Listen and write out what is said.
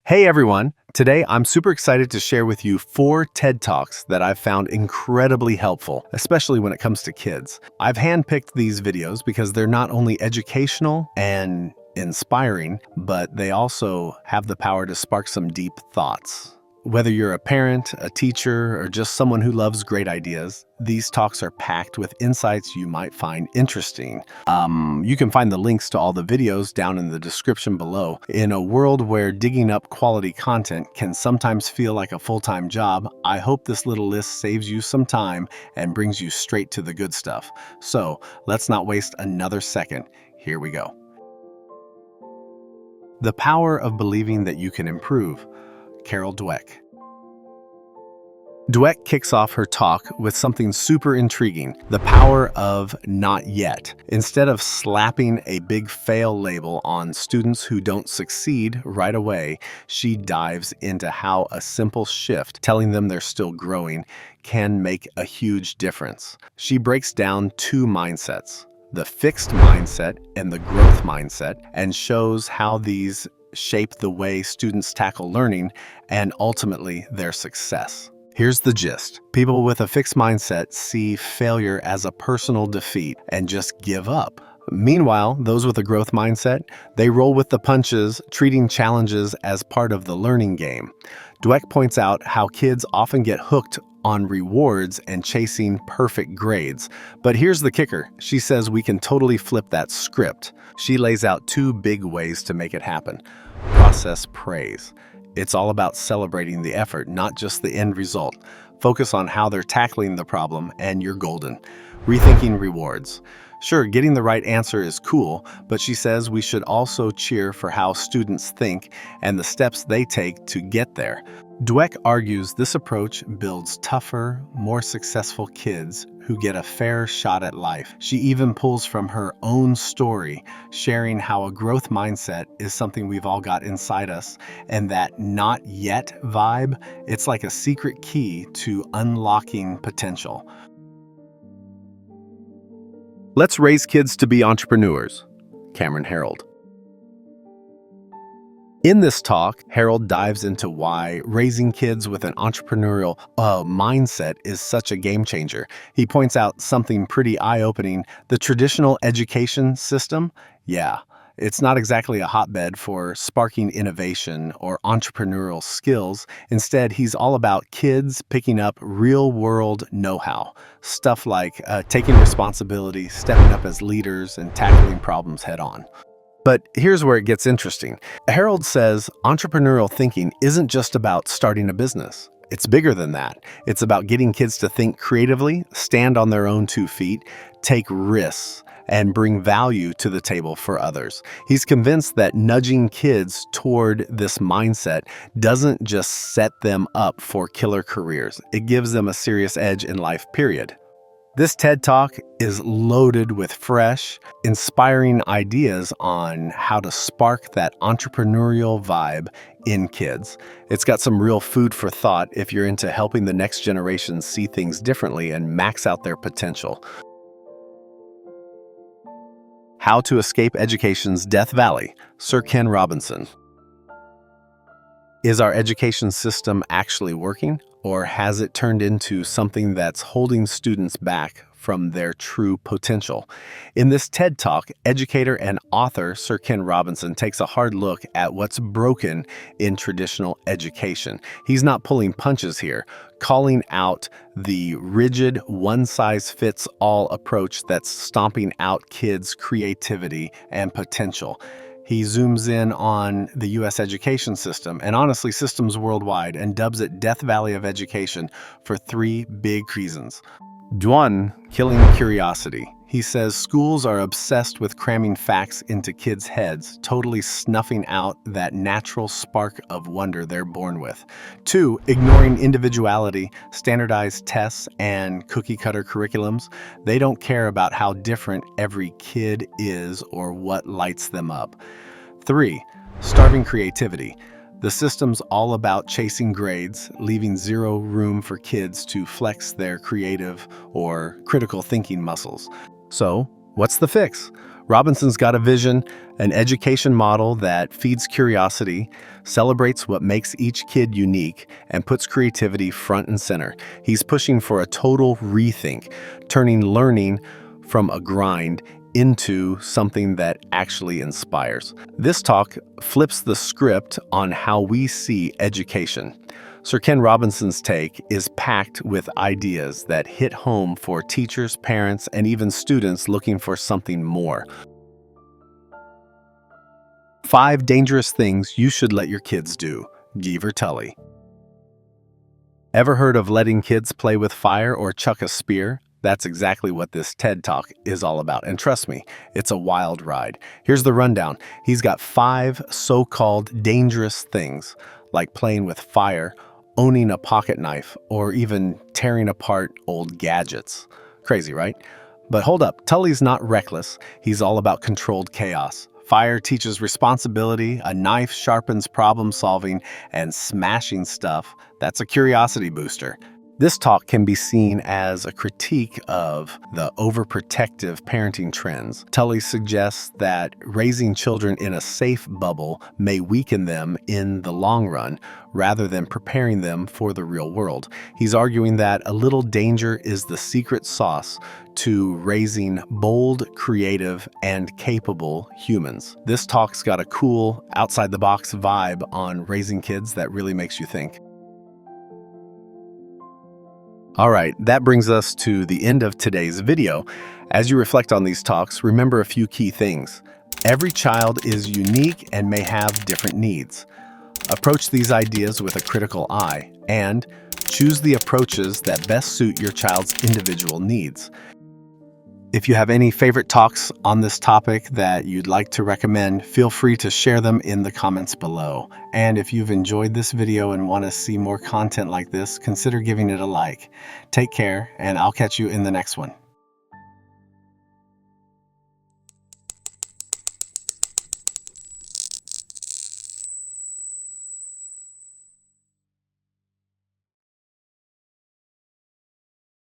Hey everyone! Today I'm super excited to share with you 4 TED Talks that I've found incredibly helpful, especially when it comes to kids. I've handpicked these videos because they're not only educational and inspiring, but they also have the power to spark some deep thoughts. Whether you're a parent, a teacher, or just someone who loves great ideas, these talks are packed with insights you might find interesting. You can find the links to all the videos down in the description below. In a world where digging up quality content can sometimes feel like a full-time job, I hope this little list saves you some time and brings you straight to the good stuff. So, let's not waste another second. Here we go. The Power of Believing That You Can Improve. Carol Dweck. Dweck kicks off her talk with something super intriguing, the power of not yet. Instead of slapping a big fail label on students who don't succeed right away, she dives into how a simple shift, telling them they're still growing, can make a huge difference. She breaks down 2 mindsets, the fixed mindset and the growth mindset, and shows how these shape the way students tackle learning and ultimately their success. Here's the gist. People with a fixed mindset see failure as a personal defeat and just give up. Meanwhile, those with a growth mindset, they roll with the punches, treating challenges as part of the learning game. Dweck points out how kids often get hooked on rewards and chasing perfect grades. But here's the kicker. She says we can totally flip that script. She lays out 2 big ways to make it happen. Process praise. It's all about celebrating the effort, not just the end result. Focus on how they're tackling the problem and you're golden. Rethinking rewards. Sure, getting the right answer is cool, but she says we should also cheer for how students think and the steps they take to get there. Dweck argues this approach builds tougher, more successful kids who get a fair shot at life. She even pulls from her own story, sharing how a growth mindset is something we've all got inside us, and that not yet vibe, it's like a secret key to unlocking potential. Let's raise kids to be entrepreneurs. Cameron Herold. In this talk, Harold dives into why raising kids with an entrepreneurial mindset is such a game changer. He points out something pretty eye-opening. The traditional education system, it's not exactly a hotbed for sparking innovation or entrepreneurial skills. Instead, he's all about kids picking up real-world know-how. Stuff like taking responsibility, stepping up as leaders, and tackling problems head-on. But here's where it gets interesting. Harold says entrepreneurial thinking isn't just about starting a business. It's bigger than that. It's about getting kids to think creatively, stand on their own 2 feet, take risks, and bring value to the table for others. He's convinced that nudging kids toward this mindset doesn't just set them up for killer careers. It gives them a serious edge in life, period. This TED Talk is loaded with fresh, inspiring ideas on how to spark that entrepreneurial vibe in kids. It's got some real food for thought if you're into helping the next generation see things differently and max out their potential. How to Escape Education's Death Valley, Sir Ken Robinson. Is our education system actually working, or has it turned into something that's holding students back from their true potential? In this TED Talk, educator and author Sir Ken Robinson takes a hard look at what's broken in traditional education. He's not pulling punches here, calling out the rigid, one-size-fits-all approach that's stomping out kids' creativity and potential. He zooms in on the U.S. education system, and honestly systems worldwide, and dubs it Death Valley of Education for 3 big reasons. 1, killing curiosity. He says schools are obsessed with cramming facts into kids' heads, totally snuffing out that natural spark of wonder they're born with. 2, ignoring individuality, standardized tests, and cookie-cutter curriculums. They don't care about how different every kid is or what lights them up. 3, starving creativity. The system's all about chasing grades, leaving 0 room for kids to flex their creative or critical thinking muscles. So, what's the fix? Robinson's got a vision, an education model that feeds curiosity, celebrates what makes each kid unique, and puts creativity front and center. He's pushing for a total rethink, turning learning from a grind into something that actually inspires. This talk flips the script on how we see education. Sir Ken Robinson's take is packed with ideas that hit home for teachers, parents, and even students looking for something more. 5 dangerous things you should let your kids do. Geever Tully. Ever heard of letting kids play with fire or chuck a spear? That's exactly what this TED Talk is all about. And trust me, it's a wild ride. Here's the rundown. He's got 5 so-called dangerous things, like playing with fire, owning a pocket knife, or even tearing apart old gadgets. Crazy, right? But hold up, Tully's not reckless. He's all about controlled chaos. Fire teaches responsibility, a knife sharpens problem solving, and smashing stuff, that's a curiosity booster. This talk can be seen as a critique of the overprotective parenting trends. Tully suggests that raising children in a safe bubble may weaken them in the long run, rather than preparing them for the real world. He's arguing that a little danger is the secret sauce to raising bold, creative, and capable humans. This talk's got a cool, outside-the-box vibe on raising kids that really makes you think. All right, that brings us to the end of today's video. As you reflect on these talks, remember a few key things. Every child is unique and may have different needs. Approach these ideas with a critical eye, and choose the approaches that best suit your child's individual needs. If you have any favorite talks on this topic that you'd like to recommend, feel free to share them in the comments below. And if you've enjoyed this video and want to see more content like this, consider giving it a like. Take care, and I'll catch you in the next one.